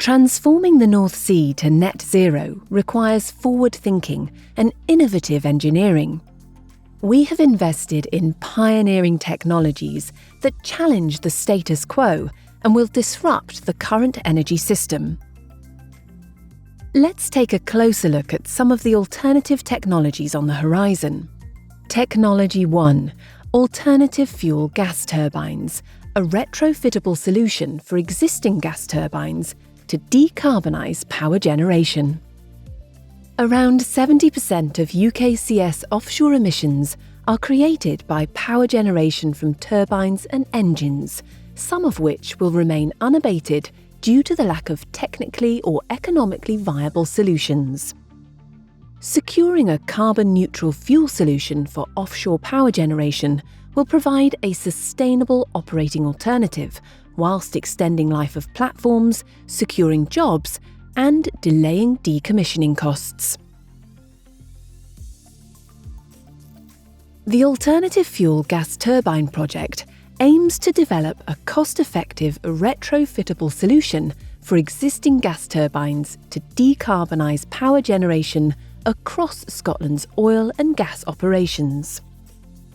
Transforming the North Sea to net zero requires forward thinking and innovative engineering. We have invested in pioneering technologies that challenge the status quo and will disrupt the current energy system. Let's take a closer look at some of the alternative technologies on the horizon. Technology 1: Alternative fuel gas turbines, a retrofittable solution for existing gas turbines to decarbonise power generation. Around 70% of UKCS offshore emissions are created by power generation from turbines and engines, some of which will remain unabated due to the lack of technically or economically viable solutions. Securing a carbon-neutral fuel solution for offshore power generation will provide a sustainable operating alternative, whilst extending life of platforms, securing jobs, and delaying decommissioning costs. The Alternative Fuel Gas Turbine project aims to develop a cost-effective retrofittable solution for existing gas turbines to decarbonise power generation across Scotland's oil and gas operations.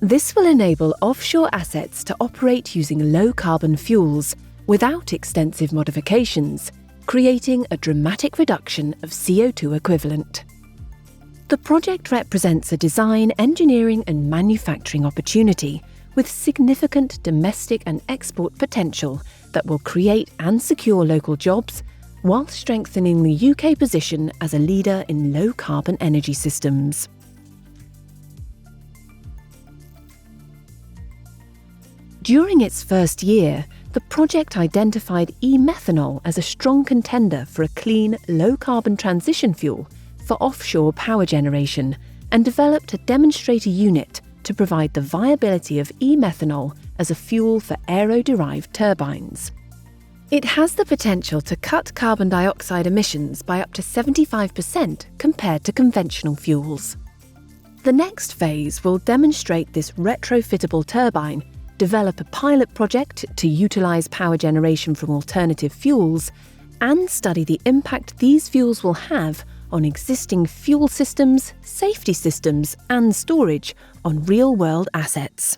This will enable offshore assets to operate using low-carbon fuels without extensive modifications, creating a dramatic reduction of CO2 equivalent. The project represents a design, engineering and manufacturing opportunity with significant domestic and export potential that will create and secure local jobs while strengthening the UK position as a leader in low-carbon energy systems. During its first year, the project identified e-methanol as a strong contender for a clean, low-carbon transition fuel for offshore power generation and developed a demonstrator unit to provide the viability of e-methanol as a fuel for aero-derived turbines. It has the potential to cut carbon dioxide emissions by up to 75% compared to conventional fuels. The next phase will demonstrate this retrofittable turbine, develop a pilot project to utilise power generation from alternative fuels, and study the impact these fuels will have on existing fuel systems, safety systems, and storage on real-world assets.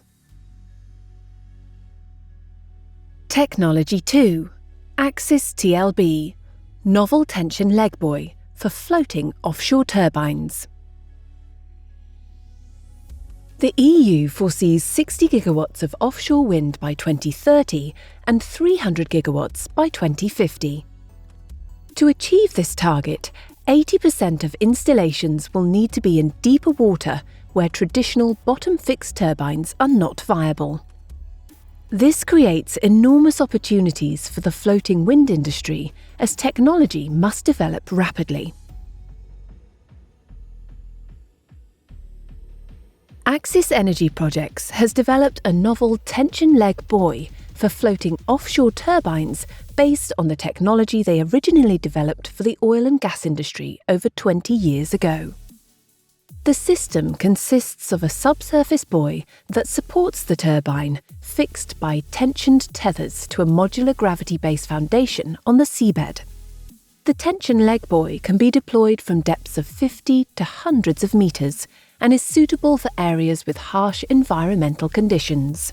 Technology 2: Axis TLB, novel tension leg buoy for floating offshore turbines. The EU foresees 60 gigawatts of offshore wind by 2030 and 300 gigawatts by 2050. To achieve this target, 80% of installations will need to be in deeper water where traditional bottom-fixed turbines are not viable. This creates enormous opportunities for the floating wind industry as technology must develop rapidly. Axis Energy Projects has developed a novel tension leg buoy for floating offshore turbines based on the technology they originally developed for the oil and gas industry over 20 years ago. The system consists of a subsurface buoy that supports the turbine, fixed by tensioned tethers to a modular gravity-based foundation on the seabed. The tension leg buoy can be deployed from depths of 50 to hundreds of metres and is suitable for areas with harsh environmental conditions.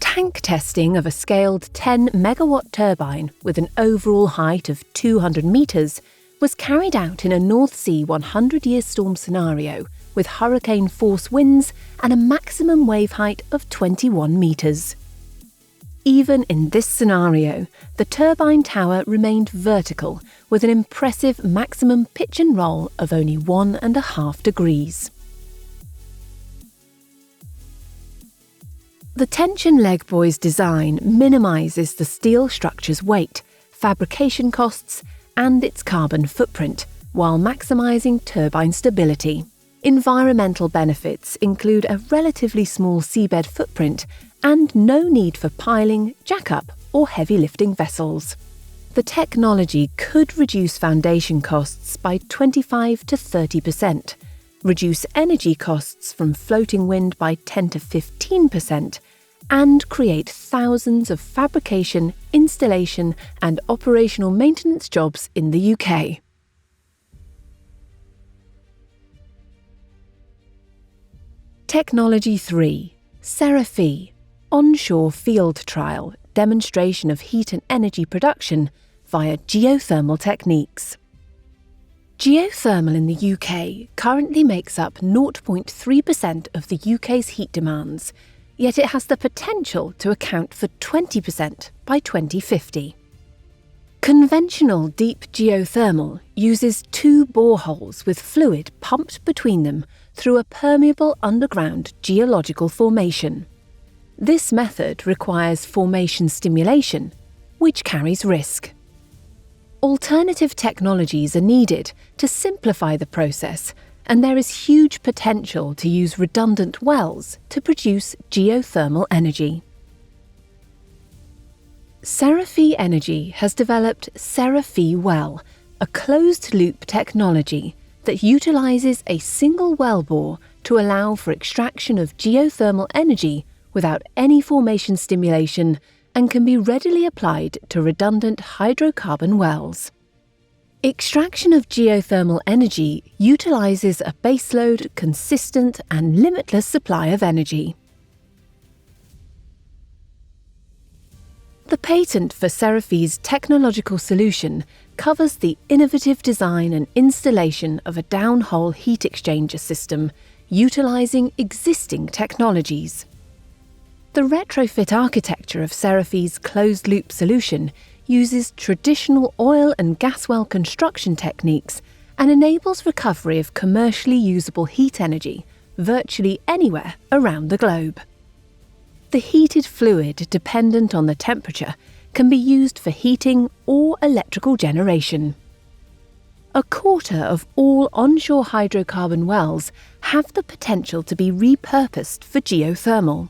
Tank testing of a scaled 10 megawatt turbine with an overall height of 200 metres was carried out in a North Sea 100-year storm scenario with hurricane-force winds and a maximum wave height of 21 metres. Even in this scenario, the turbine tower remained vertical with an impressive maximum pitch and roll of only 1.5 degrees. The tension leg buoy's design minimises the steel structure's weight, fabrication costs, and its carbon footprint, while maximising turbine stability. Environmental benefits include a relatively small seabed footprint and no need for piling, jack-up, or heavy lifting vessels. The technology could reduce foundation costs by 25 to 30%, reduce energy costs from floating wind by 10 to 15%, and create thousands of fabrication, installation and operational maintenance jobs in the UK. Technology 3. CeraPhi, onshore field trial, demonstration of heat and energy production via geothermal techniques. Geothermal in the UK currently makes up 0.3% of the UK's heat demands, yet it has the potential to account for 20% by 2050. Conventional deep geothermal uses two boreholes with fluid pumped between them through a permeable underground geological formation. This method requires formation stimulation, which carries risk. Alternative technologies are needed to simplify the process, and there is huge potential to use redundant wells to produce geothermal energy. CeraPhi Energy has developed CeraPhiWell, a closed-loop technology that utilises a single well bore to allow for extraction of geothermal energy without any formation stimulation and can be readily applied to redundant hydrocarbon wells. Extraction of geothermal energy utilises a baseload, consistent and limitless supply of energy. The patent for CeraPhi's technological solution covers the innovative design and installation of a downhole heat exchanger system utilising existing technologies. The retrofit architecture of CeraPhi's closed-loop solution uses traditional oil and gas well construction techniques and enables recovery of commercially usable heat energy virtually anywhere around the globe. The heated fluid, dependent on the temperature, can be used for heating or electrical generation. A quarter of all onshore hydrocarbon wells have the potential to be repurposed for geothermal.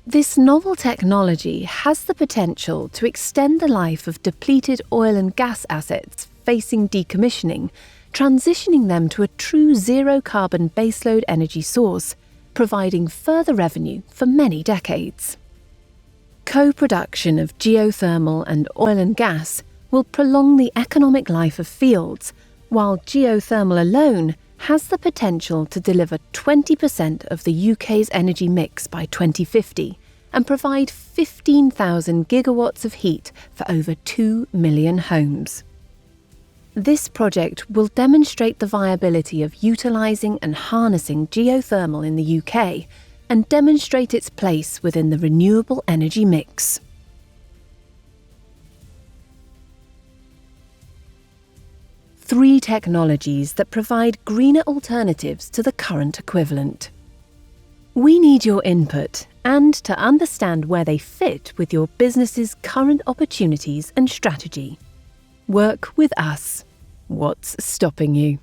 This novel technology has the potential to extend the life of depleted oil and gas assets facing decommissioning, transitioning them to a true zero-carbon baseload energy source, providing further revenue for many decades. Co-production of geothermal and oil and gas will prolong the economic life of fields, while geothermal alone has the potential to deliver 20% of the UK's energy mix by 2050 and provide 15,000 gigawatts of heat for over 2 million homes. This project will demonstrate the viability of utilising and harnessing geothermal in the UK and demonstrate its place within the renewable energy mix. Three technologies that provide greener alternatives to the current equivalent. We need your input and to understand where they fit with your business's current opportunities and strategy. Work with us. What's stopping you?